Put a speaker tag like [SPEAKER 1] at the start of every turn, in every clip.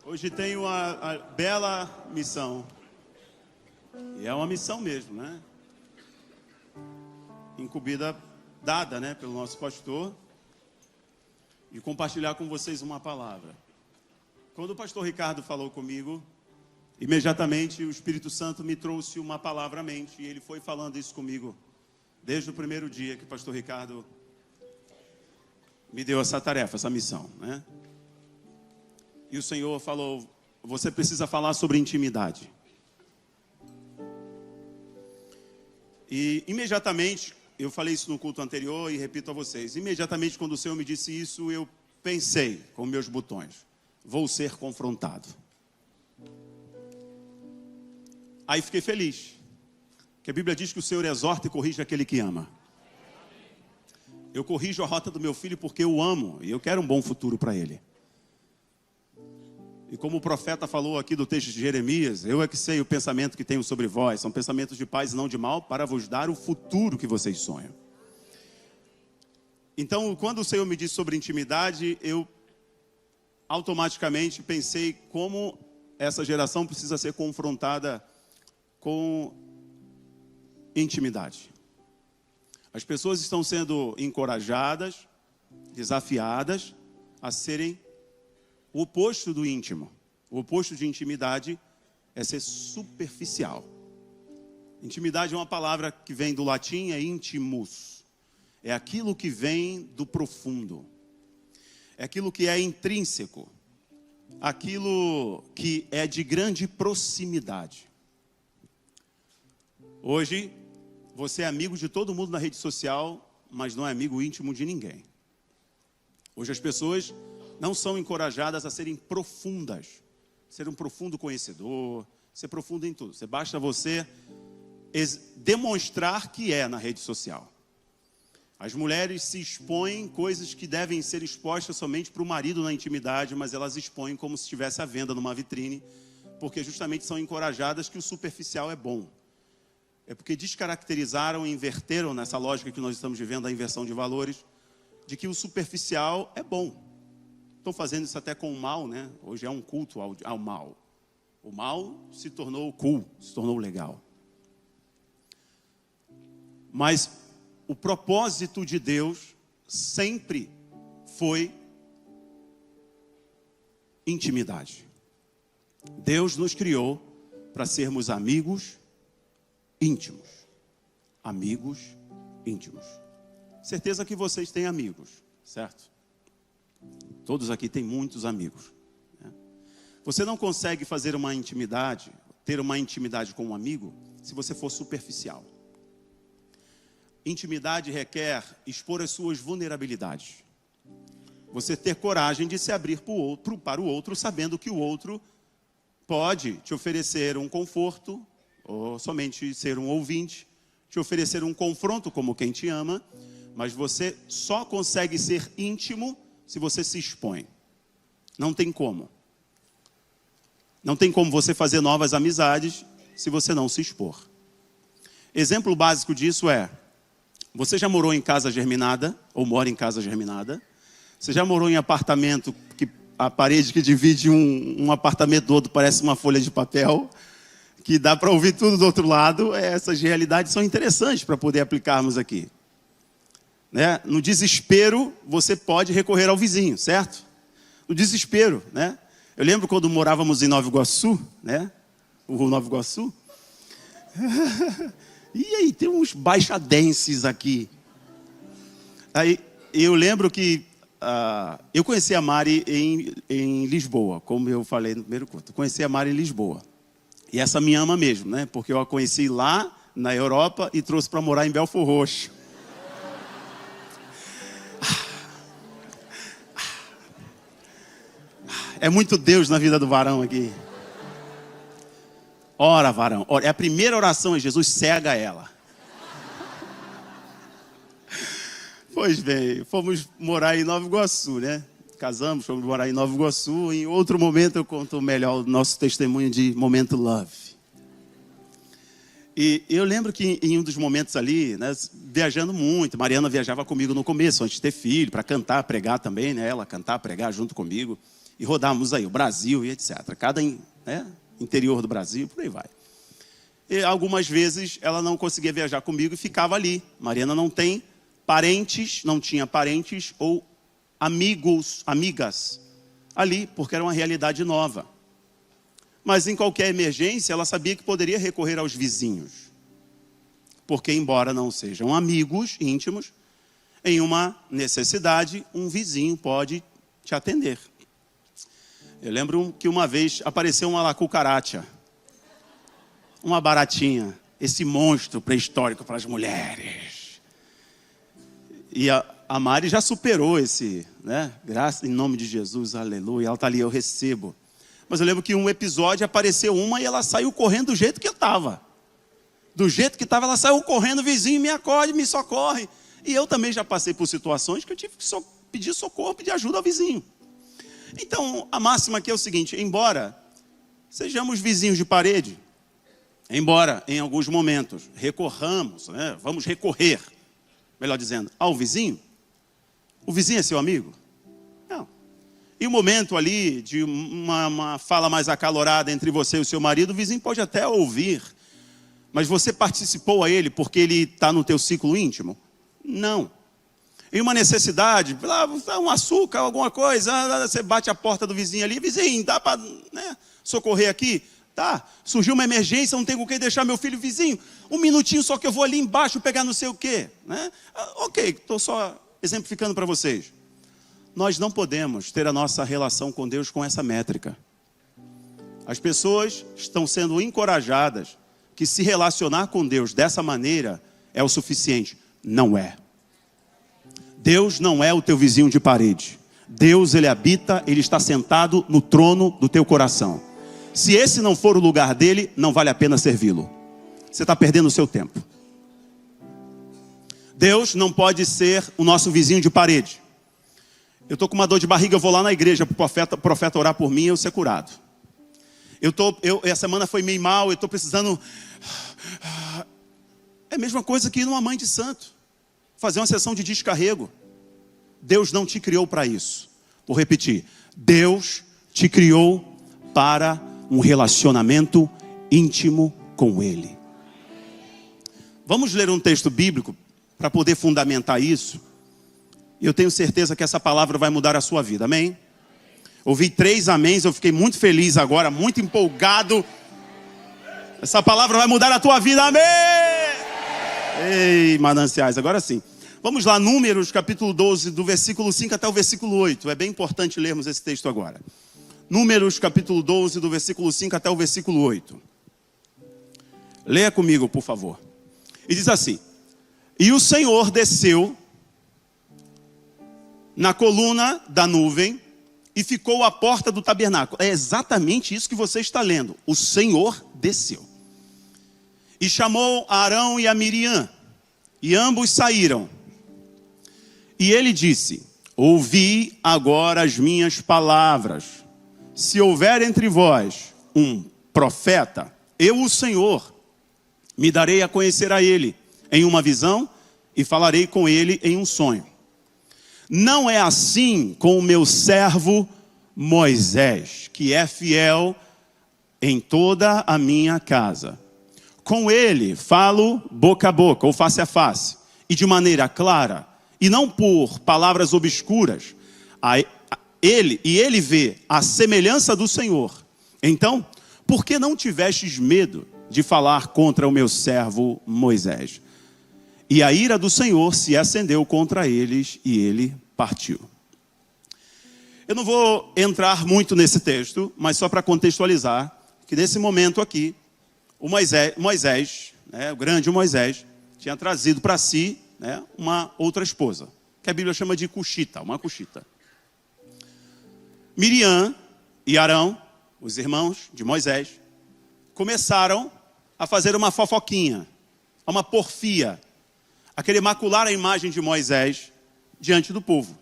[SPEAKER 1] Hoje tenho a bela missão, e é uma missão mesmo, né? Incumbida, dada, né, pelo nosso pastor, de compartilhar com vocês uma palavra. Quando o pastor Ricardo falou comigo, imediatamente o Espírito Santo me trouxe uma palavra à mente, e ele foi falando isso comigo desde o primeiro dia que o pastor Ricardo me deu essa tarefa, essa missão, né? E o Senhor falou: você precisa falar sobre intimidade. E imediatamente, eu falei isso no culto anterior e repito a vocês, imediatamente quando o Senhor me disse isso, eu pensei com meus botões: vou ser confrontado. Aí fiquei feliz, que a Bíblia diz que o Senhor exorta e corrige aquele que ama. Eu corrijo a rota do meu filho porque eu amo e eu quero um bom futuro para ele. E como o profeta falou aqui do texto de Jeremias, eu é que sei o pensamento que tenho sobre vós, são pensamentos de paz e não de mal, para vos dar o futuro que vocês sonham. Então, quando o Senhor me disse sobre intimidade, eu automaticamente pensei como essa geração precisa ser confrontada com intimidade. As pessoas estão sendo encorajadas, desafiadas a serem o oposto do íntimo. O oposto de intimidade é ser superficial. Intimidade é uma palavra que vem do latim, é intimus. É aquilo que vem do profundo. É aquilo que é intrínseco. Aquilo que é de grande proximidade. Hoje, você é amigo de todo mundo na rede social, mas não é amigo íntimo de ninguém. Hoje as pessoas não são encorajadas a serem profundas, ser um profundo conhecedor, ser profundo em tudo. Basta você demonstrar que é na rede social. As mulheres se expõem coisas que devem ser expostas somente para o marido na intimidade, mas elas expõem como se estivesse à venda numa vitrine, porque justamente são encorajadas que o superficial é bom. É porque descaracterizaram e inverteram nessa lógica que nós estamos vivendo, a inversão de valores, de que o superficial é bom. Estão fazendo isso até com o mal, né? Hoje é um culto ao mal. O mal se tornou cool, se tornou legal. Mas o propósito de Deus sempre foi intimidade. Deus nos criou para sermos amigos íntimos. Amigos íntimos. Certeza que vocês têm amigos, certo? Todos aqui têm muitos amigos, né? Você não consegue fazer uma intimidade, ter uma intimidade com um amigo, se você for superficial. Intimidade requer expor as suas vulnerabilidades. Você ter coragem de se abrir para o outro, sabendo que o outro pode te oferecer um conforto, ou somente ser um ouvinte, te oferecer um confronto como quem te ama, mas você só consegue ser íntimo se você se expõe. Não tem como. Não tem como você fazer novas amizades se você não se expor. Exemplo básico disso é: você já morou em casa germinada, ou mora em casa germinada? Você já morou em apartamento que a parede que divide um apartamento do outro parece uma folha de papel, que dá para ouvir tudo do outro lado? Essas realidades são interessantes para poder aplicarmos aqui. Né? No desespero, você pode recorrer ao vizinho, certo? No desespero, né? Eu lembro quando morávamos em Nova Iguaçu, né? O Nova Iguaçu. E aí, tem uns baixadenses aqui. Aí, eu lembro que eu conheci a Mari em Lisboa, como eu falei no primeiro culto. Conheci a Mari em Lisboa. E essa me ama mesmo, né? Porque eu a conheci lá na Europa e trouxe para morar em Belford Roxo. É muito Deus na vida do varão aqui. Ora, varão, ora. É a primeira oração é: Jesus, cega ela. Pois bem, fomos morar em Nova Iguaçu, né? Casamos, fomos morar em Nova Iguaçu. Em outro momento eu conto melhor o nosso testemunho de momento love. E eu lembro que em um dos momentos ali, né, viajando muito, Mariana viajava comigo no começo, antes de ter filho, para cantar, pregar também, né? Ela cantar, pregar junto comigo. E rodávamos aí o Brasil e etc. Cada interior do Brasil, por aí vai. E algumas vezes ela não conseguia viajar comigo e ficava ali. Mariana não tinha parentes ou amigos, amigas ali, porque era uma realidade nova. Mas em qualquer emergência, ela sabia que poderia recorrer aos vizinhos. Porque, embora não sejam amigos íntimos, em uma necessidade, um vizinho pode te atender. Eu lembro que uma vez apareceu uma cucaracha, uma baratinha, esse monstro pré-histórico para as mulheres. E a Mari já superou esse, né? Graças em nome de Jesus, aleluia. Ela está ali, eu recebo. Mas eu lembro que um episódio apareceu uma e ela saiu correndo do jeito que eu estava. Do jeito que estava, ela saiu correndo, vizinho, me acorde, me socorre. E eu também já passei por situações que eu tive que pedir socorro, pedir ajuda ao vizinho. Então, a máxima aqui é o seguinte: embora sejamos vizinhos de parede, embora em alguns momentos recorramos, né, vamos recorrer, melhor dizendo, ao vizinho, o vizinho é seu amigo? Não. E o momento ali de uma fala mais acalorada entre você e o seu marido, o vizinho pode até ouvir, mas você participou a ele porque ele está no teu ciclo íntimo? Não. Em uma necessidade, um açúcar, alguma coisa, você bate a porta do vizinho ali, vizinho, dá para socorrer aqui? Tá, surgiu uma emergência, não tenho com quem deixar meu filho, vizinho, um minutinho só que eu vou ali embaixo pegar não sei o quê, né? Ok, estou só exemplificando para vocês. Nós não podemos ter a nossa relação com Deus com essa métrica. As pessoas estão sendo encorajadas que se relacionar com Deus dessa maneira é o suficiente. Não é. Deus não é o teu vizinho de parede. Deus, Ele habita, Ele está sentado no trono do teu coração. Se esse não for o lugar dele, não vale a pena servi-lo. Você está perdendo o seu tempo. Deus não pode ser o nosso vizinho de parede. Eu estou com uma dor de barriga, eu vou lá na igreja para o profeta orar por mim e eu ser curado. Essa semana foi meio mal, eu estou precisando... É a mesma coisa que ir numa mãe de santo. Fazer uma sessão de descarrego. Deus não te criou para isso. Vou repetir. Deus te criou para um relacionamento íntimo com Ele. Vamos ler um texto bíblico para poder fundamentar isso. E eu tenho certeza que essa palavra vai mudar a sua vida, amém? Ouvi 3 améns, eu fiquei muito feliz agora, muito empolgado. Essa palavra vai mudar a tua vida, amém! Ei, mananciais, agora sim. Vamos lá, Números, capítulo 12, do versículo 5 até o versículo 8. É bem importante lermos esse texto agora. Números, capítulo 12, do versículo 5 até o versículo 8. Leia comigo, por favor. E diz assim: E o Senhor desceu na coluna da nuvem e ficou à porta do tabernáculo. É exatamente isso que você está lendo. O Senhor desceu. E chamou a Arão e a Miriam, e ambos saíram. E ele disse: Ouvi agora as minhas palavras. Se houver entre vós um profeta, eu, o Senhor, me darei a conhecer a ele em uma visão e falarei com ele em um sonho. Não é assim com o meu servo Moisés, que é fiel em toda a minha casa. Com ele falo boca a boca, ou face a face, e de maneira clara, e não por palavras obscuras. Ele vê a semelhança do Senhor. Então, por que não tivestes medo de falar contra o meu servo Moisés? E a ira do Senhor se acendeu contra eles, e ele partiu. Eu não vou entrar muito nesse texto, mas só para contextualizar, que nesse momento aqui, o Moisés, né, o grande Moisés, tinha trazido para si, né, uma outra esposa, que a Bíblia chama de cuxita, uma cuxita. Miriam e Arão, os irmãos de Moisés, começaram a fazer uma fofoquinha, uma porfia, a querer macular a imagem de Moisés diante do povo.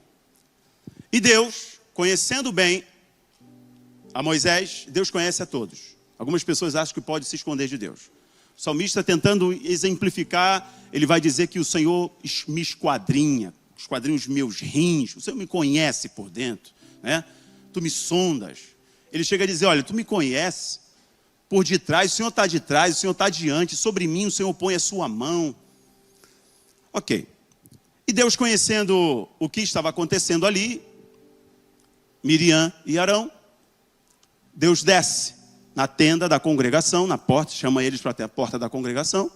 [SPEAKER 1] E Deus, conhecendo bem a Moisés, Deus conhece a todos. Algumas pessoas acham que pode se esconder de Deus. O salmista, tentando exemplificar, ele vai dizer que o Senhor me esquadrinha os meus rins, o Senhor me conhece por dentro, né? tu me sondas. Ele chega a dizer, olha, tu me conheces por detrás, o Senhor está de trás, o Senhor está diante, sobre mim o Senhor põe a sua mão. Ok. E Deus, conhecendo o que estava acontecendo ali, Miriam e Arão, Deus desce na tenda da congregação, na porta, chama eles para a porta da congregação,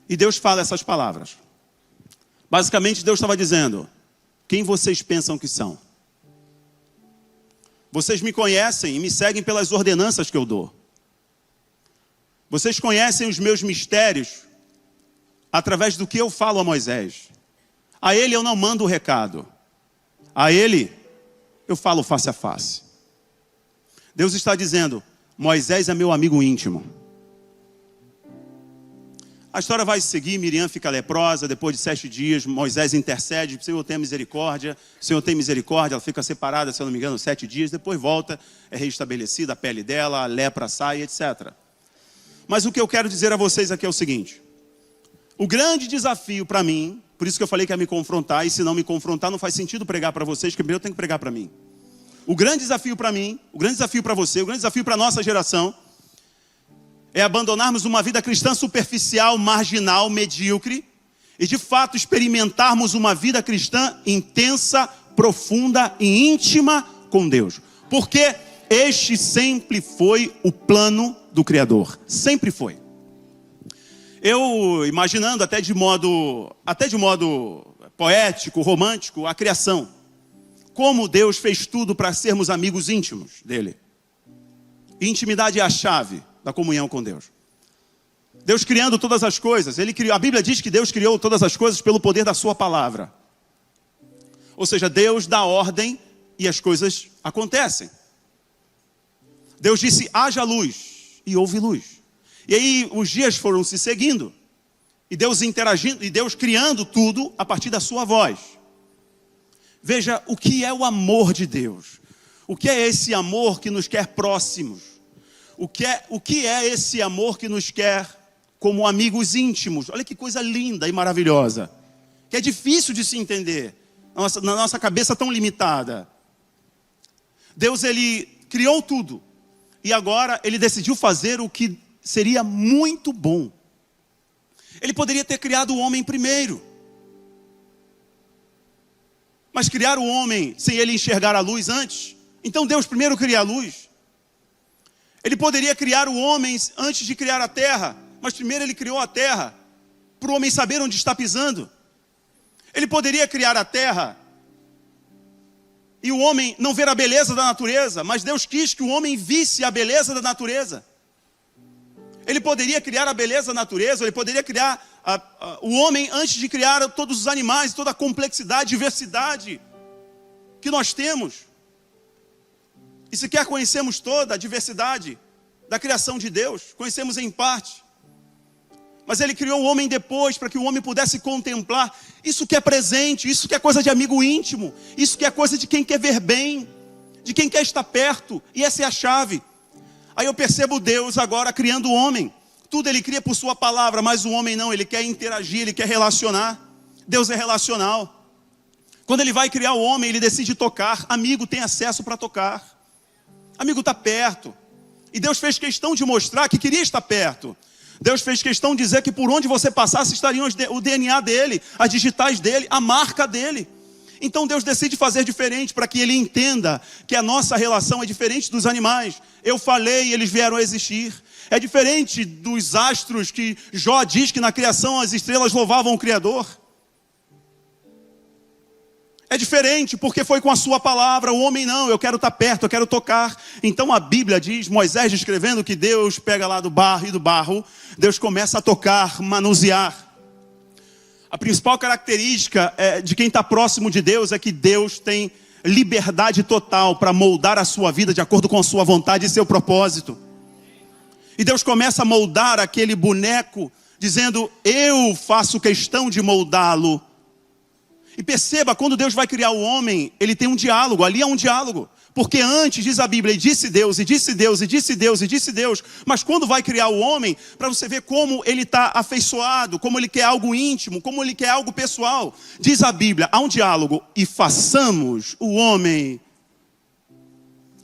[SPEAKER 1] e Deus fala essas palavras. Basicamente, Deus estava dizendo, quem vocês pensam que são? Vocês me conhecem e me seguem pelas ordenanças que eu dou. Vocês conhecem os meus mistérios através do que eu falo a Moisés. A ele eu não mando o recado. A ele eu falo face a face. Deus está dizendo, Moisés é meu amigo íntimo. A história vai seguir, Miriam fica leprosa, depois de 7 dias, Moisés intercede, o Senhor tem misericórdia, o Senhor tem misericórdia, ela fica separada, se eu não me engano, 7 dias, depois volta, é reestabelecida a pele dela, a lepra sai, etc. Mas o que eu quero dizer a vocês aqui é o seguinte, o grande desafio para mim, por isso que eu falei que é me confrontar, e se não me confrontar não faz sentido pregar para vocês, porque primeiro eu tenho que pregar para mim. O grande desafio para mim, o grande desafio para você, o grande desafio para a nossa geração, é abandonarmos uma vida cristã superficial, marginal, medíocre, e de fato experimentarmos uma vida cristã intensa, profunda e íntima com Deus. Porque este sempre foi o plano do Criador. Sempre foi. Eu imaginando até de modo poético, romântico, a criação. Como Deus fez tudo para sermos amigos íntimos dele. Intimidade é a chave da comunhão com Deus. Deus criando todas as coisas, a Bíblia diz que Deus criou todas as coisas pelo poder da sua palavra. Ou seja, Deus dá ordem e as coisas acontecem. Deus disse, haja luz, e houve luz. E aí os dias foram se seguindo, e Deus interagindo, e Deus criando tudo a partir da sua voz. Veja o que é o amor de Deus. O que é esse amor que nos quer próximos? O que é esse amor que nos quer como amigos íntimos? Olha que coisa linda e maravilhosa. Que é difícil de se entender. Na nossa cabeça tão limitada. Deus, ele criou tudo. E agora ele decidiu fazer o que seria muito bom. Ele poderia ter criado o homem primeiro. Mas criar o homem sem ele enxergar a luz antes. Então Deus primeiro cria a luz. Ele poderia criar o homem antes de criar a terra, mas primeiro ele criou a terra, para o homem saber onde está pisando. Ele poderia criar a terra, e o homem não ver a beleza da natureza, mas Deus quis que o homem visse a beleza da natureza. Ele poderia criar a beleza da natureza, ele poderia criar o homem antes de criar todos os animais, toda a complexidade, diversidade que nós temos. E sequer conhecemos toda a diversidade da criação de Deus, conhecemos em parte. Mas ele criou o homem depois, para que o homem pudesse contemplar. Isso que é presente, isso que é coisa de amigo íntimo, isso que é coisa de quem quer ver bem, de quem quer estar perto, e essa é a chave. Aí eu percebo Deus agora criando o homem. Tudo ele cria por sua palavra, mas o homem não, ele quer interagir, ele quer relacionar. Deus é relacional. Quando ele vai criar o homem, ele decide tocar. Amigo tem acesso para tocar. Amigo está perto. E Deus fez questão de mostrar que queria estar perto. Deus fez questão de dizer que por onde você passasse estariam o DNA dele, as digitais dele, a marca dele. Então Deus decide fazer diferente para que ele entenda que a nossa relação é diferente dos animais. Eu falei e eles vieram a existir. É diferente dos astros que Jó diz que na criação as estrelas louvavam o Criador. É diferente porque foi com a sua palavra. O homem não, eu quero estar perto, eu quero tocar. Então a Bíblia diz, Moisés descrevendo que Deus pega lá do barro e do barro, Deus começa a tocar, manusear. A principal característica de quem está próximo de Deus é que Deus tem liberdade total para moldar a sua vida de acordo com a sua vontade e seu propósito. E Deus começa a moldar aquele boneco, dizendo, eu faço questão de moldá-lo. E perceba, quando Deus vai criar o homem, ele tem um diálogo, ali é um diálogo. Porque antes, diz a Bíblia, e disse Deus, e disse Deus, e disse Deus, e disse Deus. Mas quando vai criar o homem, para você ver como ele está afeiçoado, como ele quer algo íntimo, como ele quer algo pessoal. Diz a Bíblia, há um diálogo, e façamos o homem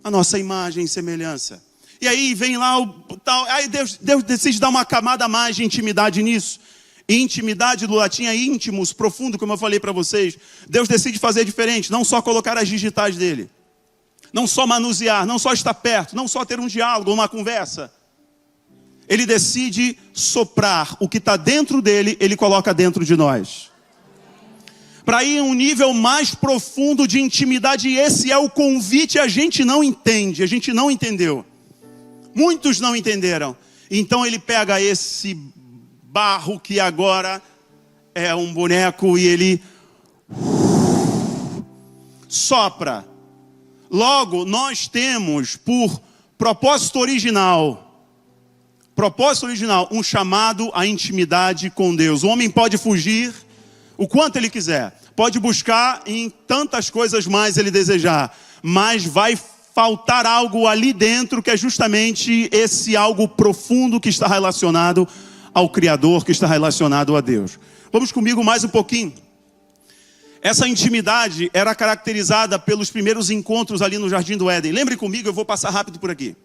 [SPEAKER 1] a nossa imagem e semelhança. E aí vem lá o tal, aí Deus decide dar uma camada a mais de intimidade nisso. Intimidade do latim é íntimos, profundo, como eu falei para vocês. Deus decide fazer diferente, não só colocar as digitais dele. Não só manusear, não só estar perto, não só ter um diálogo, uma conversa. Ele decide soprar o que está dentro dele, ele coloca dentro de nós. Para ir a um nível mais profundo de intimidade, e esse é o convite, a gente não entende, a gente não entendeu. Muitos não entenderam. Então ele pega esse barro que agora é um boneco e ele sopra. Logo, nós temos por propósito original, um chamado à intimidade com Deus. O homem pode fugir o quanto ele quiser, pode buscar em tantas coisas mais ele desejar, mas vai faltar algo ali dentro que é justamente esse algo profundo que está relacionado ao Criador, que está relacionado a Deus. Vamos comigo mais um pouquinho. Essa intimidade era caracterizada pelos primeiros encontros ali no Jardim do Éden. Lembre comigo, eu vou passar rápido por aqui.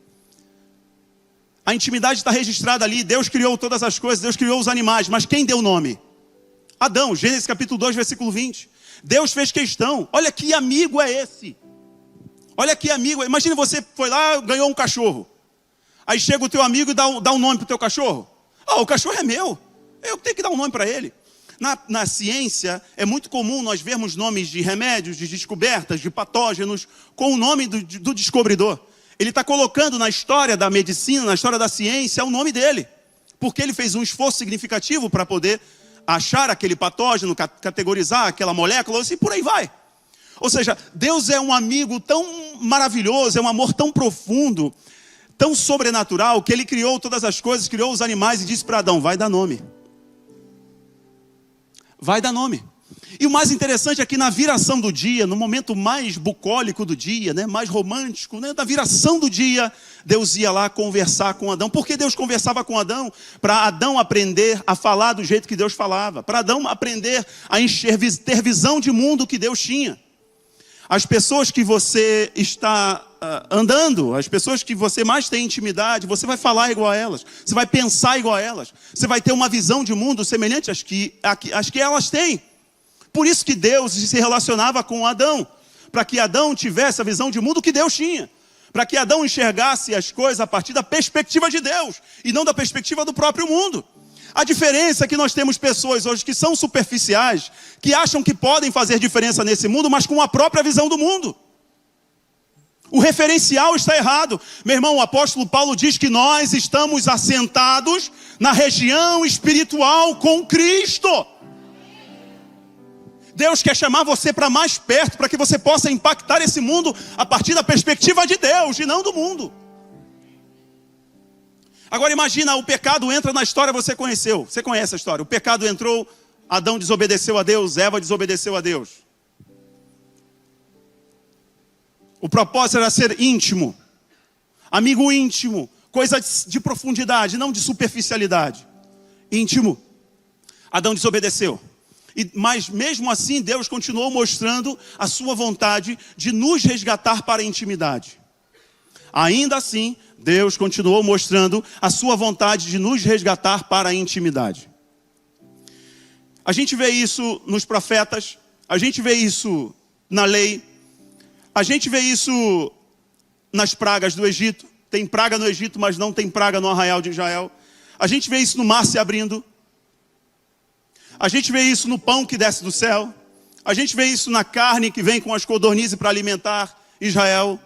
[SPEAKER 1] A intimidade está registrada ali, Deus criou todas as coisas, Deus criou os animais, mas quem deu o nome? Adão, Gênesis capítulo 2, versículo 20. Deus fez questão, olha que amigo é esse. Olha que amigo, imagine você foi lá, ganhou um cachorro. Aí chega o teu amigo e dá um nome para o teu cachorro. O cachorro é meu, eu tenho que dar um nome para ele. Na ciência, é muito comum nós vermos nomes de remédios, de descobertas, de patógenos, com o nome do descobridor. Ele está colocando na história da medicina, na história da ciência, o nome dele. Porque ele fez um esforço significativo para poder achar aquele patógeno, categorizar aquela molécula, e por aí vai. Ou seja, Deus é um amigo tão maravilhoso, é um amor tão profundo, tão sobrenatural, que ele criou todas as coisas, criou os animais e disse para Adão, vai dar nome. Vai dar nome. E o mais interessante é que na viração do dia, no momento mais bucólico do dia, né, mais romântico, né, na viração do dia, Deus ia lá conversar com Adão. Por que Deus conversava com Adão? Para Adão aprender a falar do jeito que Deus falava. Para Adão aprender a ter visão de mundo que Deus tinha. As pessoas que você está andando, as pessoas que você mais tem intimidade, você vai falar igual a elas, você vai pensar igual a elas, você vai ter uma visão de mundo semelhante às que elas têm. Por isso que Deus se relacionava com Adão, para que Adão tivesse a visão de mundo que Deus tinha, para que Adão enxergasse as coisas a partir da perspectiva de Deus, e não da perspectiva do próprio mundo. A diferença é que nós temos pessoas hoje que são superficiais, que acham que podem fazer diferença nesse mundo, mas com a própria visão do mundo. O referencial está errado. Meu irmão, o apóstolo Paulo diz que nós estamos assentados na região espiritual com Cristo. Deus quer chamar você para mais perto, para que você possa impactar esse mundo a partir da perspectiva de Deus e não do mundo. Agora imagina, o pecado entra na história, você conhece a história. O pecado entrou, Adão desobedeceu a Deus, Eva desobedeceu a Deus. O propósito era ser íntimo, amigo íntimo, coisa de profundidade, não de superficialidade. Íntimo. Adão desobedeceu. Mas mesmo assim Deus continuou mostrando a sua vontade de nos resgatar para a intimidade. Ainda assim, Deus continuou mostrando a sua vontade de nos resgatar para a intimidade. A gente vê isso nos profetas, a gente vê isso na lei, a gente vê isso nas pragas do Egito. Tem praga no Egito, mas não tem praga no arraial de Israel. A gente vê isso no mar se abrindo. A gente vê isso no pão que desce do céu. A gente vê isso na carne que vem com as codornizes para alimentar Israel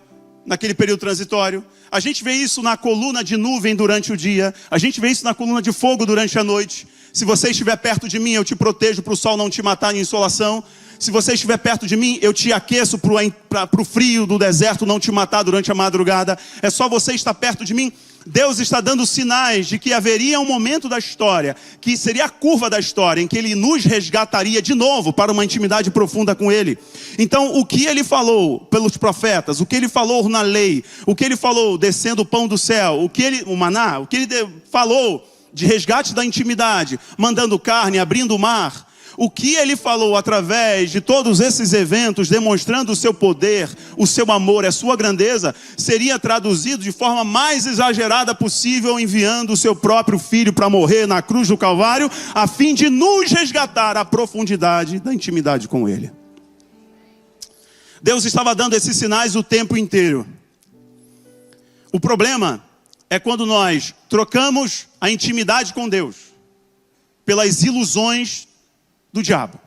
[SPEAKER 1] naquele período transitório. A gente vê isso na coluna de nuvem durante o dia. A gente vê isso na coluna de fogo durante a noite. Se você estiver perto de mim, eu te protejo para o sol não te matar em insolação. Se você estiver perto de mim, eu te aqueço para o frio do deserto não te matar durante a madrugada. É só você estar perto de mim. Deus está dando sinais de que haveria um momento da história, que seria a curva da história, em que Ele nos resgataria de novo para uma intimidade profunda com Ele. Então, o que Ele falou pelos profetas, o que Ele falou na lei, o que Ele falou descendo o pão do céu, o maná, o que Ele falou de resgate da intimidade, mandando carne, abrindo o mar, O que ele falou através de todos esses eventos, demonstrando o seu poder, o seu amor, a sua grandeza, seria traduzido de forma mais exagerada possível, enviando o seu próprio filho para morrer na cruz do Calvário, a fim de nos resgatar à profundidade da intimidade com ele. Deus estava dando esses sinais o tempo inteiro. O problema é quando nós trocamos a intimidade com Deus pelas ilusões do diabo.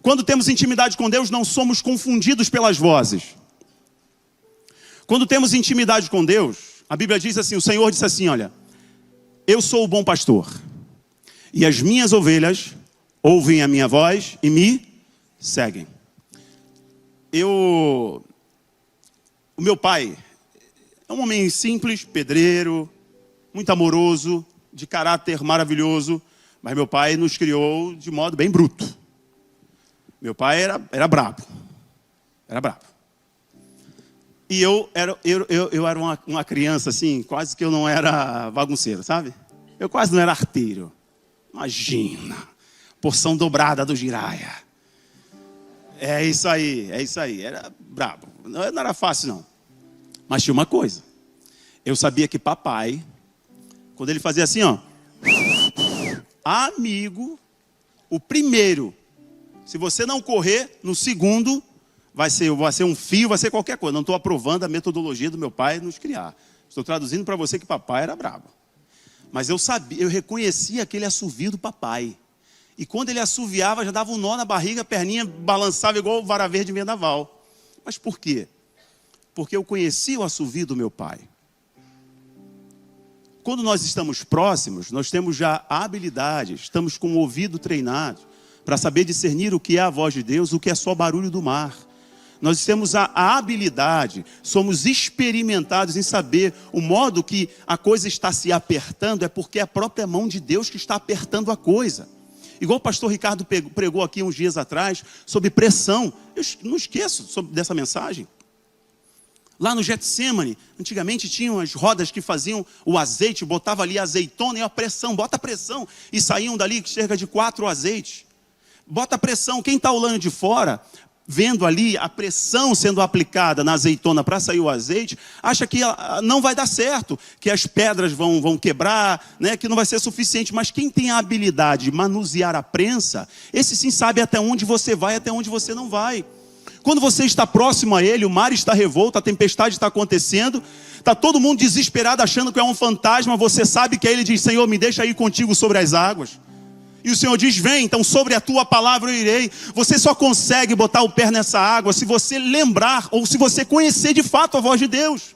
[SPEAKER 1] Quando temos intimidade com Deus, não somos confundidos pelas vozes. Quando temos intimidade com Deus, a Bíblia diz assim, o Senhor disse assim, olha, eu sou o bom pastor, e as minhas ovelhas ouvem a minha voz e me seguem. O meu pai é um homem simples, pedreiro, muito amoroso, de caráter maravilhoso, mas meu pai nos criou de modo bem bruto. Meu pai era brabo. Era brabo. E eu era uma criança assim, quase que eu não era bagunceiro, sabe? Eu quase não era arteiro. Imagina, porção dobrada do giraia. É isso aí. Era brabo. Não era fácil não. Mas tinha uma coisa. Eu sabia que papai, quando ele fazia assim, ó, amigo, o primeiro, se você não correr, no segundo, vai ser um fio, vai ser qualquer coisa. Não estou aprovando a metodologia do meu pai nos criar. Estou traduzindo para você que papai era brabo. Mas eu sabia, eu reconhecia aquele assovio do papai. E quando ele assoviava, já dava um nó na barriga, a perninha balançava igual o vara verde vendaval. Mas por quê? Porque eu conhecia o assovio do meu pai. Quando nós estamos próximos, nós temos já a habilidade, estamos com o ouvido treinado para saber discernir o que é a voz de Deus, o que é só barulho do mar. Nós temos a habilidade, somos experimentados em saber o modo que a coisa está se apertando, é porque é a própria mão de Deus que está apertando a coisa. Igual o pastor Ricardo pregou aqui uns dias atrás, sobre pressão. Eu não esqueço dessa mensagem. Lá no Getsemane, antigamente tinham as rodas que faziam o azeite, botava ali azeitona e a pressão, bota pressão. E saíam dali cerca de 4 azeites. Bota pressão, quem está olhando de fora, vendo ali a pressão sendo aplicada na azeitona para sair o azeite, acha que não vai dar certo, que as pedras vão quebrar, né, que não vai ser suficiente. Mas quem tem a habilidade de manusear a prensa, esse sim sabe até onde você vai, até onde você não vai. Quando você está próximo a ele, o mar está revolto, a tempestade está acontecendo, está todo mundo desesperado achando que é um fantasma, você sabe que ele diz, Senhor, me deixa ir contigo sobre as águas. E o Senhor diz, vem, então sobre a tua palavra eu irei. Você só consegue botar o pé nessa água se você lembrar, ou se você conhecer de fato a voz de Deus.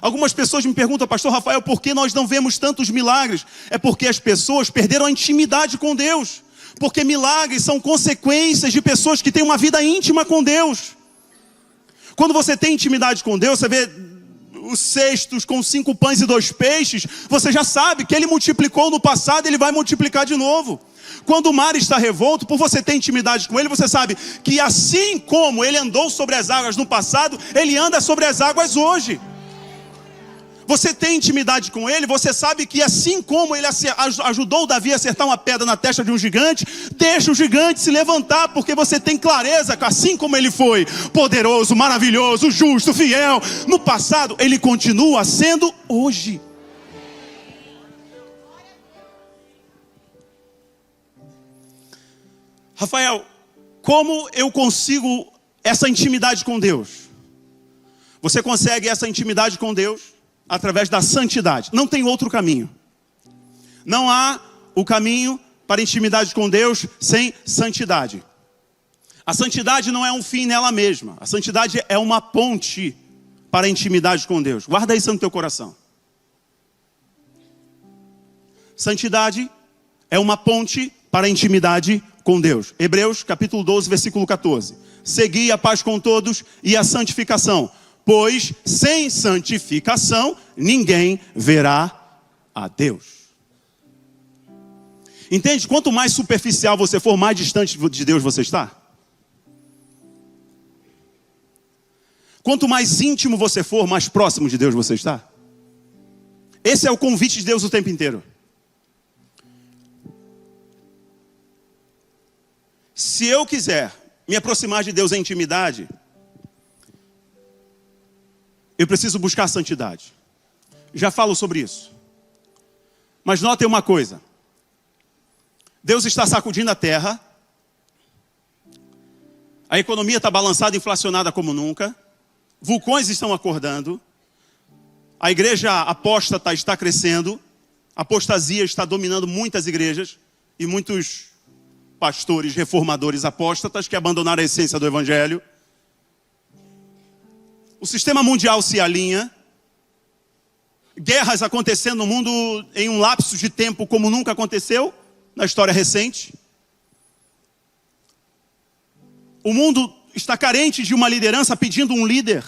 [SPEAKER 1] Algumas pessoas me perguntam, pastor Rafael, por que nós não vemos tantos milagres? É porque as pessoas perderam a intimidade com Deus. Porque milagres são consequências de pessoas que têm uma vida íntima com Deus. Quando você tem intimidade com Deus, você vê os cestos com 5 pães e 2 peixes, você já sabe que ele multiplicou no passado, ele vai multiplicar de novo. Quando o mar está revolto, por você ter intimidade com ele, você sabe que assim como ele andou sobre as águas no passado, ele anda sobre as águas hoje. Você tem intimidade com ele, você sabe que assim como ele ajudou Davi a acertar uma pedra na testa de um gigante, deixa o gigante se levantar, porque você tem clareza que assim como ele foi poderoso, maravilhoso, justo, fiel, no passado, ele continua sendo hoje. Rafael, como eu consigo essa intimidade com Deus? Você consegue essa intimidade com Deus através da santidade. Não tem outro caminho. Não há o caminho para intimidade com Deus sem santidade. A santidade não é um fim nela mesma. A santidade é uma ponte para a intimidade com Deus. Guarda isso no teu coração. Santidade é uma ponte para a intimidade com Deus. Hebreus capítulo 12, versículo 14. Segui a paz com todos e a santificação, pois sem santificação ninguém verá a Deus. Entende? Quanto mais superficial você for, mais distante de Deus você está. Quanto mais íntimo você for, mais próximo de Deus você está. Esse é o convite de Deus o tempo inteiro. Se eu quiser me aproximar de Deus em intimidade, eu preciso buscar a santidade. Já falo sobre isso. Mas notem uma coisa. Deus está sacudindo a terra. A economia está balançada, inflacionada como nunca. Vulcões estão acordando. A igreja apóstata está crescendo. A apostasia está dominando muitas igrejas. E muitos pastores reformadores apóstatas que abandonaram a essência do evangelho. O sistema mundial se alinha. Guerras acontecendo no mundo em um lapso de tempo como nunca aconteceu na história recente. O mundo está carente de uma liderança, pedindo um líder.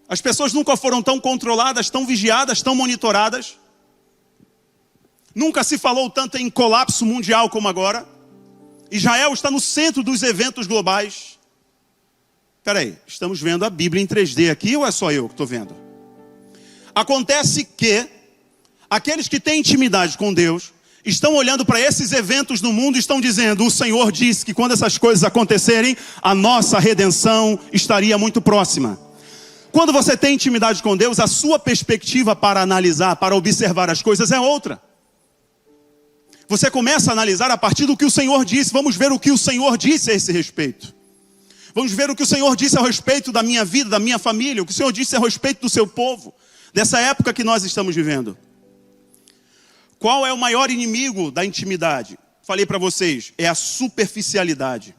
[SPEAKER 1] As pessoas nunca foram tão controladas, tão vigiadas, tão monitoradas. Nunca se falou tanto em colapso mundial como agora. Israel está no centro dos eventos globais. Espera aí, estamos vendo a Bíblia em 3D aqui ou é só eu que estou vendo? Acontece que aqueles que têm intimidade com Deus estão olhando para esses eventos no mundo e estão dizendo: o Senhor disse que quando essas coisas acontecerem, a nossa redenção estaria muito próxima. Quando você tem intimidade com Deus, a sua perspectiva para analisar, para observar as coisas é outra. Você começa a analisar a partir do que o Senhor disse. Vamos ver o que o Senhor disse a esse respeito. Vamos ver o que o Senhor disse a respeito da minha vida, da minha família, o que o Senhor disse a respeito do seu povo, dessa época que nós estamos vivendo. Qual é o maior inimigo da intimidade? Falei para vocês, é a superficialidade.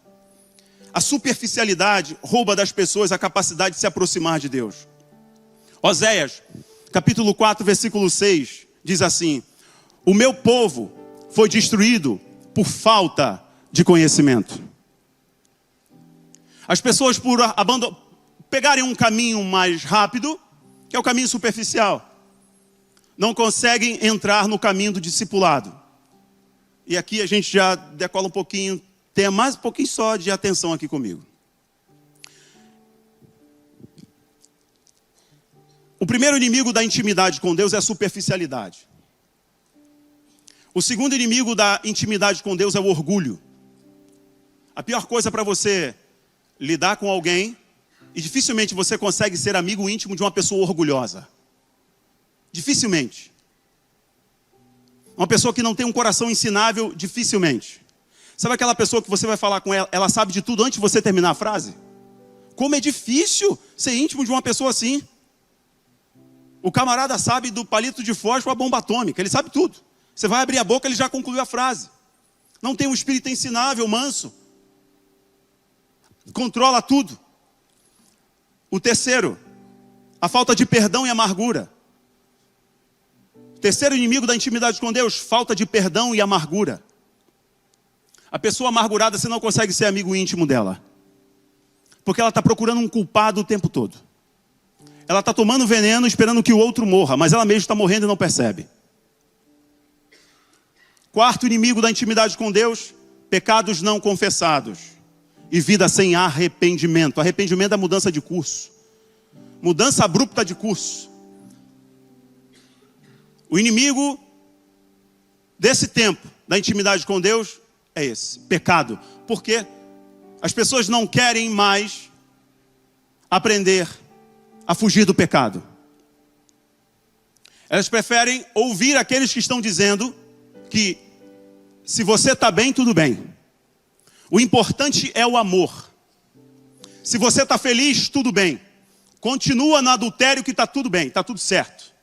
[SPEAKER 1] A superficialidade rouba das pessoas a capacidade de se aproximar de Deus. Oséias, capítulo 4, versículo 6, diz assim: o meu povo foi destruído por falta de conhecimento. As pessoas, por pegarem um caminho mais rápido, que é o caminho superficial, não conseguem entrar no caminho do discipulado. E aqui a gente já decola um pouquinho, tenha mais um pouquinho só de atenção aqui comigo. O primeiro inimigo da intimidade com Deus é a superficialidade. O segundo inimigo da intimidade com Deus é o orgulho. A pior coisa para você lidar com alguém, e dificilmente você consegue ser amigo íntimo de uma pessoa orgulhosa. Dificilmente. Uma pessoa que não tem um coração ensinável, dificilmente. Sabe aquela pessoa que você vai falar com ela, ela sabe de tudo antes de você terminar a frase? Como é difícil ser íntimo de uma pessoa assim. O camarada sabe do palito de fósforo à bomba atômica, ele sabe tudo. Você vai abrir a boca, ele já concluiu a frase. Não tem um espírito ensinável, manso. Controla tudo. O terceiro, a falta de perdão e amargura. Terceiro inimigo da intimidade com Deus, falta de perdão e amargura. A pessoa amargurada, você não consegue ser amigo íntimo dela. Porque ela está procurando um culpado o tempo todo. Ela está tomando veneno esperando que o outro morra, mas ela mesma está morrendo e não percebe. Quarto inimigo da intimidade com Deus, pecados não confessados. E vida sem arrependimento. Arrependimento é mudança de curso. Mudança abrupta de curso. O inimigo desse tempo, da intimidade com Deus, é esse, pecado. Por quê? As pessoas não querem mais aprender a fugir do pecado. Elas preferem ouvir aqueles que estão dizendo que se você está bem, tudo bem. O importante é o amor. Se você está feliz, tudo bem. Continua no adultério que está tudo bem, está tudo certo.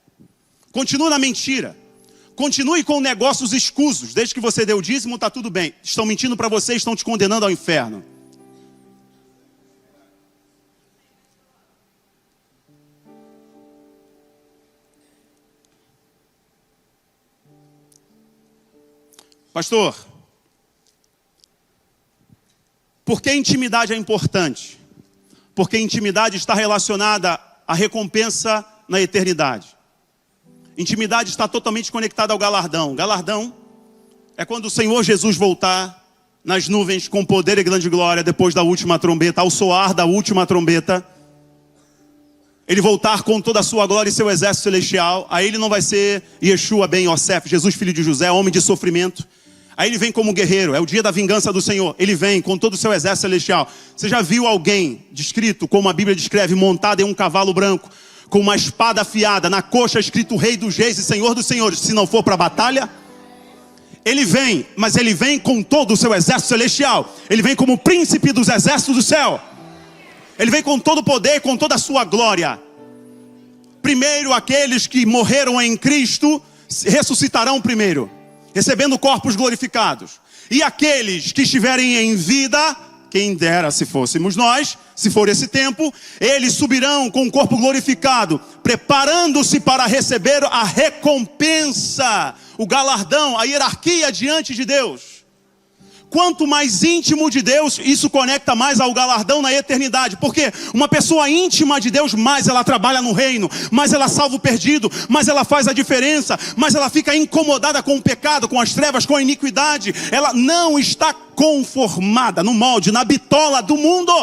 [SPEAKER 1] Continua na mentira. Continue com negócios escusos. Desde que você deu o dízimo, está tudo bem. Estão mentindo para você, estão te condenando ao inferno. Pastor, por que intimidade é importante? Porque intimidade está relacionada à recompensa na eternidade. Intimidade está totalmente conectada ao galardão. Galardão é quando o Senhor Jesus voltar nas nuvens com poder e grande glória depois da última trombeta, ao soar da última trombeta. Ele voltar com toda a sua glória e seu exército celestial. Aí ele não vai ser Yeshua ben Yosef, Jesus filho de José, homem de sofrimento. Aí ele vem como guerreiro, é o dia da vingança do Senhor. Ele vem com todo o seu exército celestial. Você já viu alguém descrito, como a Bíblia descreve, montado em um cavalo branco, com uma espada afiada, na coxa escrito Rei dos Reis e Senhor dos Senhores, se não for para a batalha? Ele vem, mas ele vem com todo o seu exército celestial. Ele vem como príncipe dos exércitos do céu. Ele vem com todo o poder e com toda a sua glória. Primeiro, aqueles que morreram em Cristo ressuscitarão primeiro, recebendo corpos glorificados. E aqueles que estiverem em vida, quem dera se fôssemos nós, se for esse tempo, eles subirão com o corpo glorificado, preparando-se para receber a recompensa, o galardão, a hierarquia diante de Deus. Quanto mais íntimo de Deus, isso conecta mais ao galardão na eternidade. Porque uma pessoa íntima de Deus, mais ela trabalha no reino, mais ela salva o perdido, mais ela faz a diferença, mais ela fica incomodada com o pecado, com as trevas, com a iniquidade. Ela não está conformada no molde, na bitola do mundo.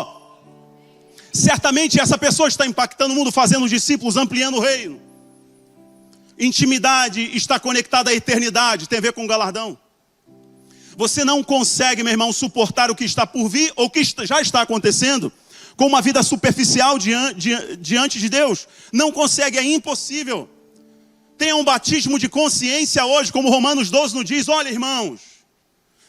[SPEAKER 1] Certamente essa pessoa está impactando o mundo, fazendo discípulos, ampliando o reino. Intimidade está conectada à eternidade, tem a ver com galardão. Você não consegue, meu irmão, suportar o que está por vir ou o que já está acontecendo com uma vida superficial diante de Deus. Não consegue, é impossível. Tenha um batismo de consciência hoje, como Romanos 12 nos diz. Olha, irmãos,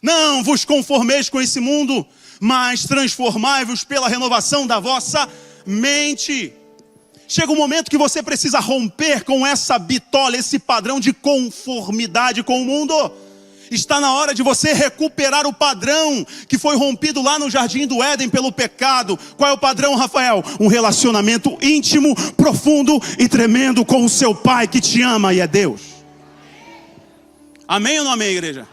[SPEAKER 1] não vos conformeis com esse mundo, mas transformai-vos pela renovação da vossa mente. Chega um momento que você precisa romper com essa bitola, esse padrão de conformidade com o mundo. Está na hora de você recuperar o padrão que foi rompido lá no Jardim do Éden pelo pecado. Qual é o padrão, Rafael? Um relacionamento íntimo, profundo e tremendo com o seu Pai que te ama e é Deus. Amém ou não amém, igreja?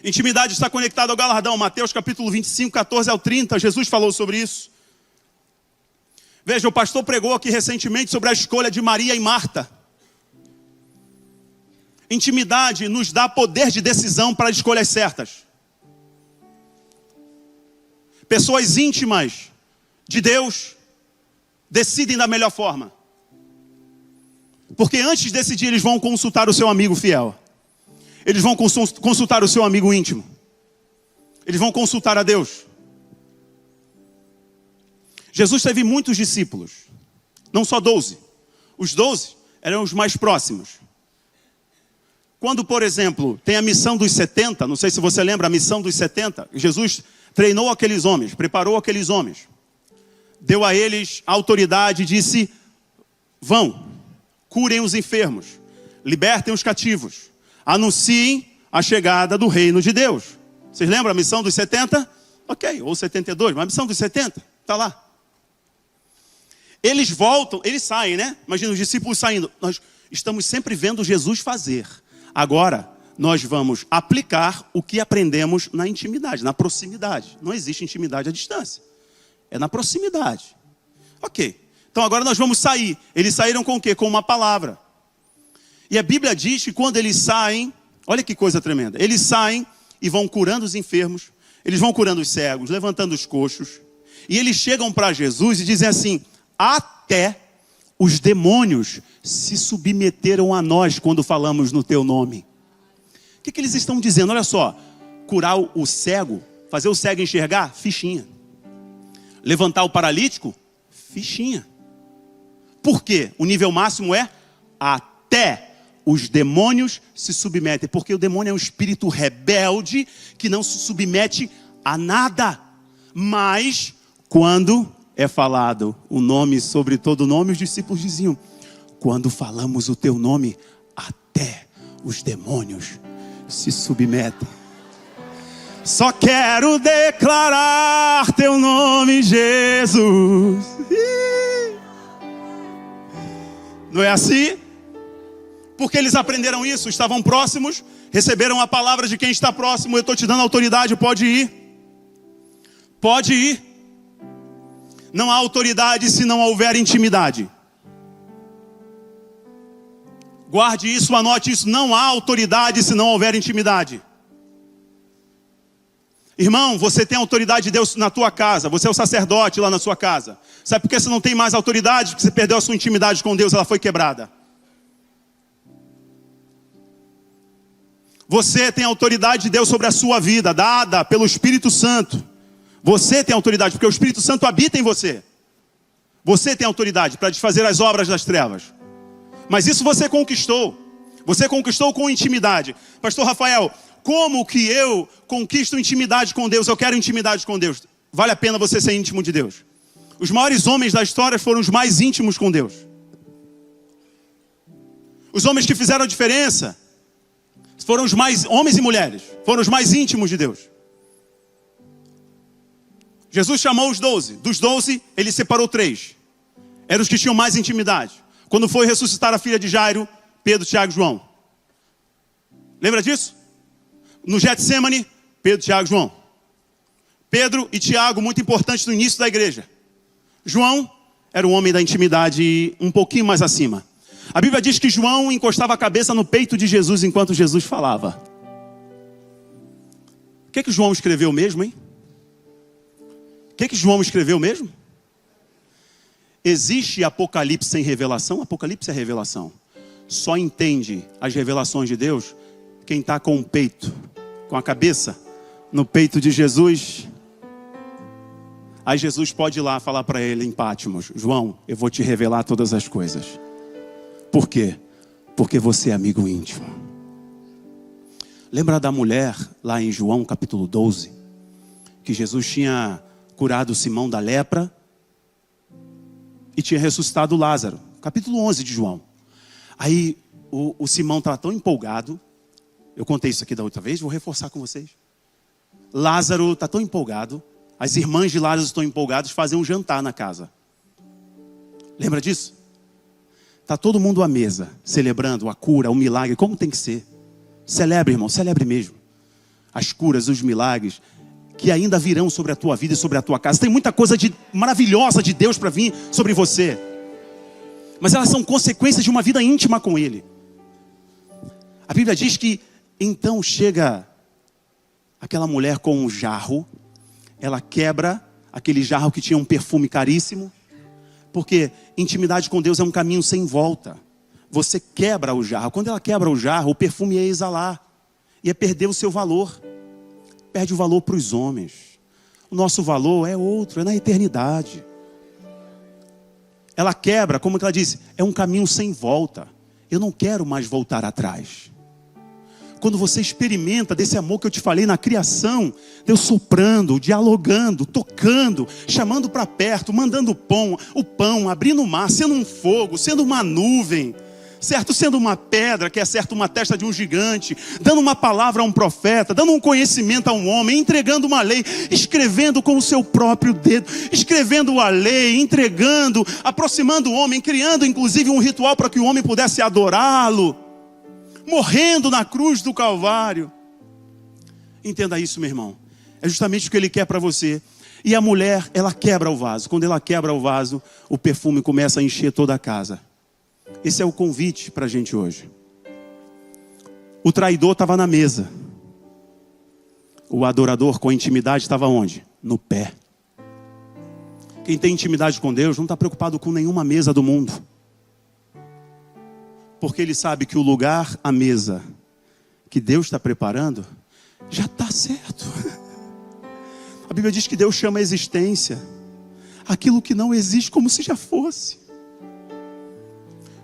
[SPEAKER 1] Intimidade está conectada ao galardão. Mateus capítulo 25, 14 ao 30, Jesus falou sobre isso. Veja, o pastor pregou aqui recentemente sobre a escolha de Maria e Marta. Intimidade nos dá poder de decisão para escolhas certas. Pessoas íntimas de Deus decidem da melhor forma. Porque antes de decidir, eles vão consultar o seu amigo fiel. Eles vão consultar o seu amigo íntimo. Eles vão consultar a Deus. Jesus teve muitos discípulos. Não só 12. Os 12 eram os mais próximos. Quando, por exemplo, tem a missão dos 70, não sei se você lembra a missão dos 70, Jesus treinou aqueles homens, preparou aqueles homens, deu a eles autoridade e disse: vão, curem os enfermos, libertem os cativos, anunciem a chegada do reino de Deus. Vocês lembram a missão dos 70? Ok, ou 72, mas a missão dos 70, está lá. Eles voltam, eles saem, né? Imagina os discípulos saindo. Nós estamos sempre vendo Jesus fazer. Agora, nós vamos aplicar o que aprendemos na intimidade, na proximidade. Não existe intimidade à distância. É na proximidade. Ok. Então agora nós vamos sair. Eles saíram com o quê? Com uma palavra. E a Bíblia diz que quando eles saem, olha que coisa tremenda. Eles saem e vão curando os enfermos. Eles vão curando os cegos, levantando os coxos. E eles chegam para Jesus e dizem assim: até os demônios se submeteram a nós quando falamos no teu nome. O que eles estão dizendo? Olha só, curar o cego, fazer o cego enxergar, fichinha. Levantar o paralítico, fichinha. Por quê? O nível máximo é até os demônios se submetem. Porque o demônio é um espírito rebelde que não se submete a nada. Mas quando é falado o nome sobre todo nome, os discípulos diziam: quando falamos o teu nome, até os demônios se submetem. Só quero declarar teu nome, Jesus. Não é assim? Porque eles aprenderam isso, estavam próximos, receberam a palavra de quem está próximo. Eu estou te dando autoridade, pode ir. Pode ir. Não há autoridade se não houver intimidade. Guarde isso, anote isso. Não há autoridade se não houver intimidade. Irmão, você tem a autoridade de Deus na tua casa. Você é o sacerdote lá na sua casa. Sabe por que você não tem mais autoridade? Porque você perdeu a sua intimidade com Deus, ela foi quebrada. Você tem a autoridade de Deus sobre a sua vida, dada pelo Espírito Santo. Você tem autoridade, porque o Espírito Santo habita em você. Você tem autoridade para desfazer as obras das trevas. Mas isso você conquistou. Você conquistou com intimidade. Pastor Rafael, como que eu conquisto intimidade com Deus? Eu quero intimidade com Deus. Vale a pena você ser íntimo de Deus. Os maiores homens da história foram os mais íntimos com Deus. Os homens que fizeram a diferença foram os mais, homens e mulheres, foram os mais íntimos de Deus. Jesus chamou os 12. Dos 12, ele separou 3. Eram os que tinham mais intimidade. Quando foi ressuscitar a filha de Jairo, Pedro, Tiago e João. Lembra disso? No Getsemane, Pedro, Tiago e João. Pedro e Tiago, muito importantes no início da igreja. João era um homem da intimidade um pouquinho mais acima. A Bíblia diz que João encostava a cabeça no peito de Jesus enquanto Jesus falava. O que João escreveu mesmo, hein? O que João escreveu mesmo? Existe Apocalipse sem revelação? Apocalipse é revelação. Só entende as revelações de Deus quem está com o peito, com a cabeça no peito de Jesus. Aí Jesus pode ir lá falar para ele em Pátimos: João, eu vou te revelar todas as coisas. Por quê? Porque você é amigo íntimo. Lembra da mulher lá em João capítulo 12? Que Jesus tinha curado Simão da lepra e tinha ressuscitado Lázaro. Capítulo 11 de João. Aí o Simão estava tão empolgado. Eu contei isso aqui da outra vez, vou reforçar com vocês. Lázaro está tão empolgado. As irmãs de Lázaro estão empolgadas, fazem um jantar na casa. Lembra disso? Está todo mundo à mesa, celebrando a cura, o milagre, como tem que ser. Celebre, irmão, celebre mesmo. As curas, os milagres que ainda virão sobre a tua vida e sobre a tua casa. Tem muita coisa maravilhosa de Deus para vir sobre você. Mas elas são consequências de uma vida íntima com Ele. A Bíblia diz que então chega aquela mulher com um jarro. Ela quebra aquele jarro que tinha um perfume caríssimo. Porque intimidade com Deus é um caminho sem volta. Você quebra o jarro. Quando ela quebra o jarro, o perfume ia exalar. Ia perder o seu valor. Perde o valor para os homens. O nosso valor é outro, é na eternidade. Ela quebra, como ela disse, é um caminho sem volta. Eu não quero mais voltar atrás. Quando você experimenta desse amor que eu te falei na criação, Deus soprando, dialogando, tocando, chamando para perto, mandando o pão, abrindo o mar, sendo um fogo, sendo uma nuvem, certo? Sendo uma pedra, que é certo uma testa de um gigante, dando uma palavra a um profeta, dando um conhecimento a um homem, entregando uma lei, escrevendo com o seu próprio dedo, escrevendo a lei, entregando, aproximando o homem, criando inclusive um ritual para que o homem pudesse adorá-lo, morrendo na cruz do Calvário. Entenda isso, meu irmão. É justamente o que Ele quer para você. E a mulher, ela quebra o vaso. Quando ela quebra o vaso, o perfume começa a encher toda a casa. Esse é o convite para a gente hoje. O traidor estava na mesa. O adorador com intimidade estava onde? No pé. Quem tem intimidade com Deus não está preocupado com nenhuma mesa do mundo. Porque ele sabe que o lugar, a mesa que Deus está preparando, já está certo. A Bíblia diz que Deus chama a existência aquilo que não existe como se já fosse.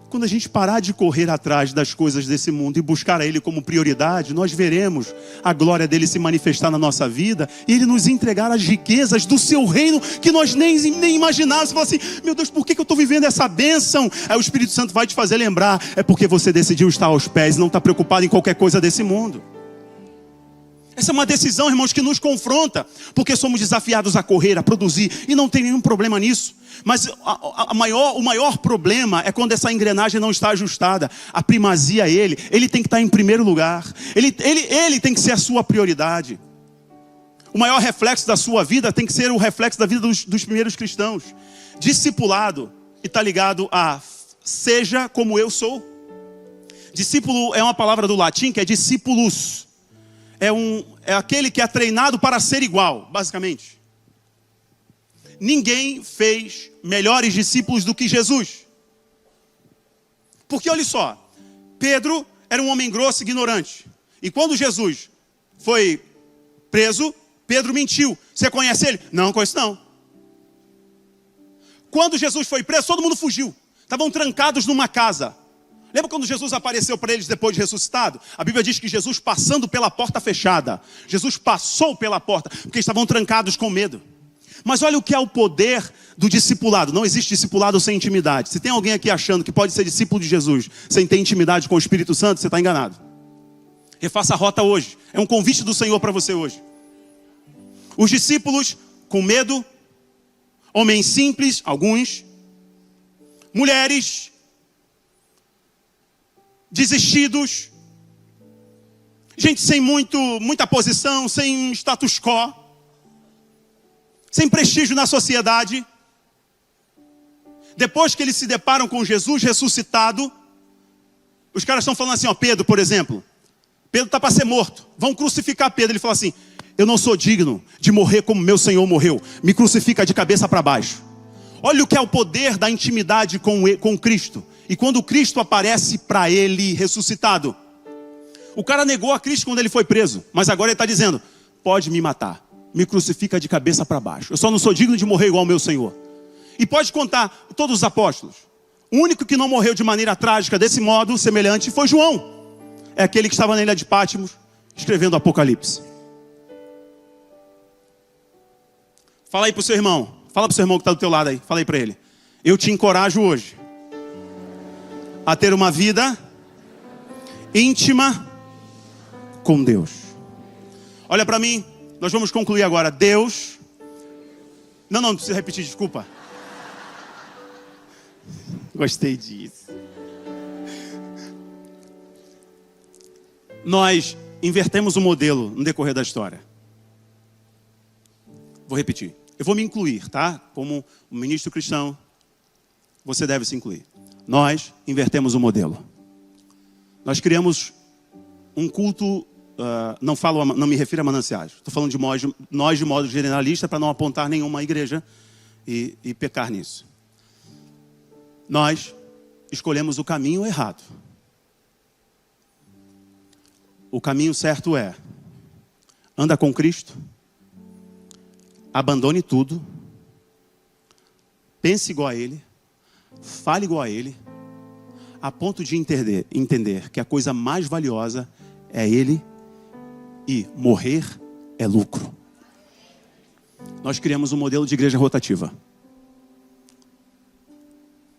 [SPEAKER 1] Quando a gente parar de correr atrás das coisas desse mundo e buscar a Ele como prioridade, nós veremos a glória dEle se manifestar na nossa vida e Ele nos entregar as riquezas do Seu reino que nós nem imaginávamos. Você fala assim: meu Deus, por que eu estou vivendo essa bênção? Aí o Espírito Santo vai te fazer lembrar: é porque você decidiu estar aos pés e não está preocupado em qualquer coisa desse mundo. Essa é uma decisão, irmãos, que nos confronta, porque somos desafiados a correr, a produzir, e não tem nenhum problema nisso. Mas o maior problema é quando essa engrenagem não está ajustada. A primazia é Ele tem que estar em primeiro lugar, Ele tem que ser a sua prioridade. O maior reflexo da sua vida tem que ser o reflexo da vida dos primeiros cristãos. Discipulado está ligado a seja como eu sou. Discípulo é uma palavra do latim que é discipulus. É aquele que é treinado para ser igual, basicamente. Ninguém fez melhores discípulos do que Jesus. Porque olha só, Pedro era um homem grosso e ignorante. E quando Jesus foi preso, Pedro mentiu. Você conhece ele? Não conheço não. Quando Jesus foi preso, todo mundo fugiu. Estavam trancados numa casa. Lembra quando Jesus apareceu para eles depois de ressuscitado? A Bíblia diz que Jesus passando pela porta fechada. Jesus passou pela porta, porque estavam trancados com medo. Mas olha o que é o poder do discipulado. Não existe discipulado sem intimidade. Se tem alguém aqui achando que pode ser discípulo de Jesus sem ter intimidade com o Espírito Santo, você está enganado. Refaça a rota hoje. É um convite do Senhor para você hoje. Os discípulos com medo, homens simples, alguns, mulheres desistidos, gente sem muita posição, sem status quo, sem prestígio na sociedade. Depois que eles se deparam com Jesus ressuscitado, os caras estão falando assim, ó, Pedro, por exemplo, Pedro está para ser morto, vão crucificar Pedro. Ele fala assim, eu não sou digno de morrer como meu Senhor morreu, me crucifica de cabeça para baixo. Olha o que é o poder da intimidade com Cristo. E quando Cristo aparece para ele ressuscitado, o cara negou a Cristo quando ele foi preso, mas agora ele está dizendo, pode me matar, me crucifica de cabeça para baixo, eu só não sou digno de morrer igual ao meu Senhor. E pode contar todos os apóstolos, o único que não morreu de maneira trágica desse modo semelhante foi João. É aquele que estava na ilha de Patmos escrevendo o Apocalipse. Fala aí para o seu irmão, fala para o seu irmão que está do teu lado aí, fala aí para ele, eu te encorajo hoje a ter uma vida íntima com Deus. Olha para mim, nós vamos concluir agora. Deus, não precisa repetir, desculpa. Gostei disso. Nós invertemos o modelo no decorrer da história. Vou repetir. Eu vou me incluir, tá? Como um ministro cristão, você deve se incluir. Nós invertemos o modelo. Nós criamos um culto, não me refiro a mananciais. Estou falando de nós de modo generalista para não apontar nenhuma igreja e pecar nisso. Nós escolhemos o caminho errado. O caminho certo é, anda com Cristo, abandone tudo, pense igual a Ele, fale igual a Ele, a ponto de entender que a coisa mais valiosa é Ele e morrer é lucro. Nós criamos um modelo de igreja rotativa.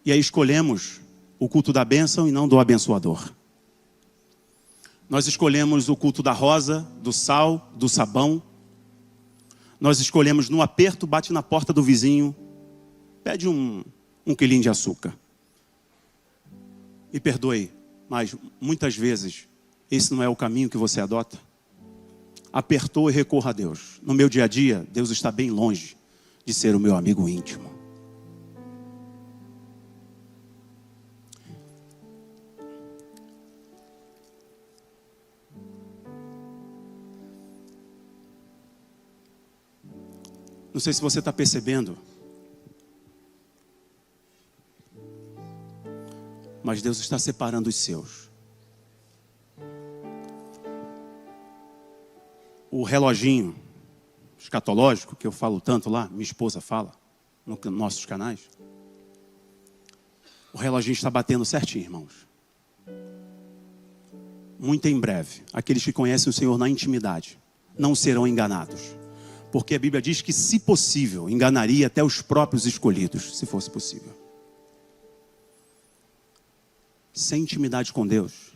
[SPEAKER 1] E aí escolhemos o culto da bênção e não do abençoador. Nós escolhemos o culto da rosa, do sal, do sabão. Nós escolhemos no aperto, bate na porta do vizinho, pede um quilinho de açúcar. Me perdoe, mas muitas vezes esse não é o caminho que você adota. Apertou e recorra a Deus. No meu dia a dia, Deus está bem longe de ser o meu amigo íntimo. Não sei se você está percebendo, mas Deus está separando os seus. O reloginho escatológico, que eu falo tanto lá, minha esposa fala, nos nossos canais. O reloginho está batendo certinho, irmãos. Muito em breve, aqueles que conhecem o Senhor na intimidade não serão enganados. Porque a Bíblia diz que, se possível, enganaria até os próprios escolhidos, se fosse possível. Sem intimidade com Deus,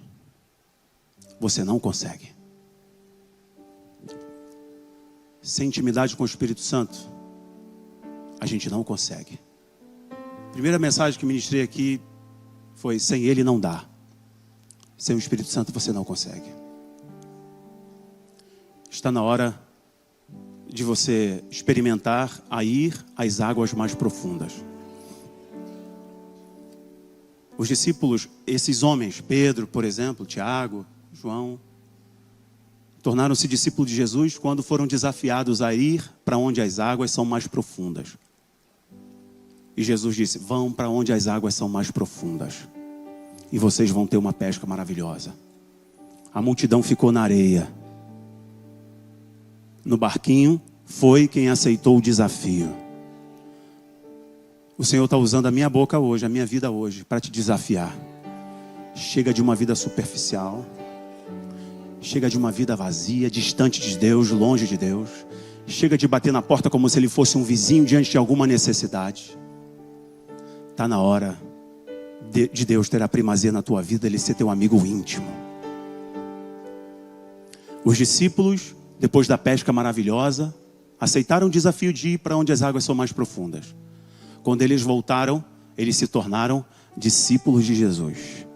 [SPEAKER 1] você não consegue. Sem intimidade com o Espírito Santo, a gente não consegue. A primeira mensagem que ministrei aqui foi: sem Ele não dá. Sem o Espírito Santo você não consegue. Está na hora de você experimentar a ir às águas mais profundas. Os discípulos, esses homens, Pedro, por exemplo, Tiago, João, tornaram-se discípulos de Jesus quando foram desafiados a ir para onde as águas são mais profundas. E Jesus disse: vão para onde as águas são mais profundas, e vocês vão ter uma pesca maravilhosa. A multidão ficou na areia. No barquinho foi quem aceitou o desafio. O Senhor está usando a minha boca hoje, a minha vida hoje, para te desafiar. Chega de uma vida superficial. Chega de uma vida vazia, distante de Deus, longe de Deus. Chega de bater na porta como se ele fosse um vizinho diante de alguma necessidade. Está na hora de Deus ter a primazia na tua vida, ele ser teu amigo íntimo. Os discípulos, depois da pesca maravilhosa, aceitaram o desafio de ir para onde as águas são mais profundas. Quando eles voltaram, eles se tornaram discípulos de Jesus.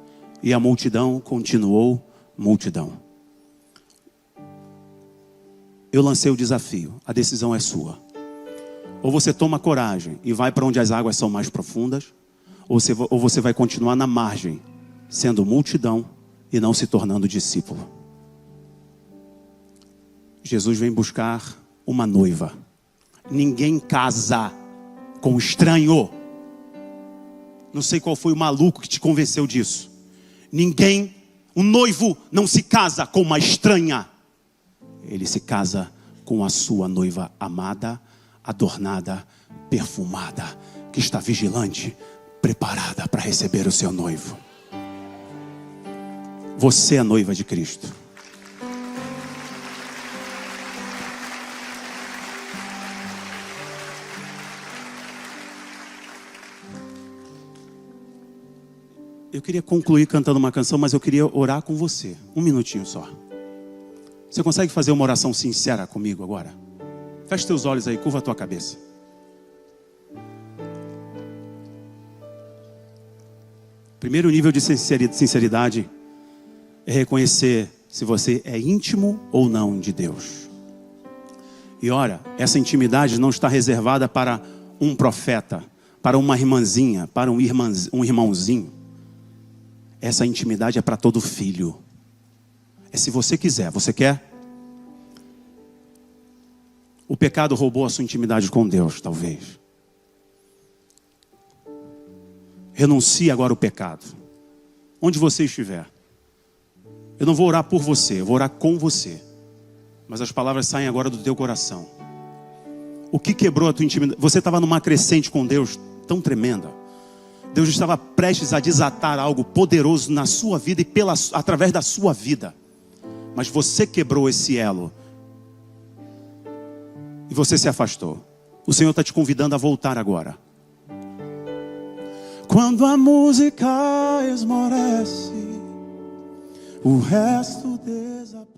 [SPEAKER 1] E a multidão continuou multidão. Eu lancei o desafio, a decisão é sua. Ou você toma coragem e vai para onde as águas são mais profundas, ou você vai continuar na margem, sendo multidão e não se tornando discípulo. Jesus vem buscar uma noiva. Ninguém casa com estranho. Não sei qual foi o maluco que te convenceu disso. O noivo não se casa com uma estranha. Ele se casa com a sua noiva amada, adornada, perfumada, que está vigilante, preparada para receber o seu noivo. Você é a noiva de Cristo. Eu queria concluir cantando uma canção, mas eu queria orar com você. Um minutinho só. Você consegue fazer uma oração sincera comigo agora? Feche teus olhos aí, curva a tua cabeça. Primeiro nível de sinceridade é reconhecer se você é íntimo ou não de Deus. E olha, essa intimidade não está reservada para um profeta, para uma irmãzinha, para um irmãozinho. Essa intimidade é para todo filho. É se você quiser. Você quer? O pecado roubou a sua intimidade com Deus, talvez. Renuncie agora ao pecado. Onde você estiver. Eu não vou orar por você, eu vou orar com você. Mas as palavras saem agora do teu coração. O que quebrou a tua intimidade? Você estava numa crescente com Deus tão tremenda. Deus estava prestes a desatar algo poderoso na sua vida e através da sua vida. Mas você quebrou esse elo. E você se afastou. O Senhor está te convidando a voltar agora. Quando a música esmorece, o resto desaparece.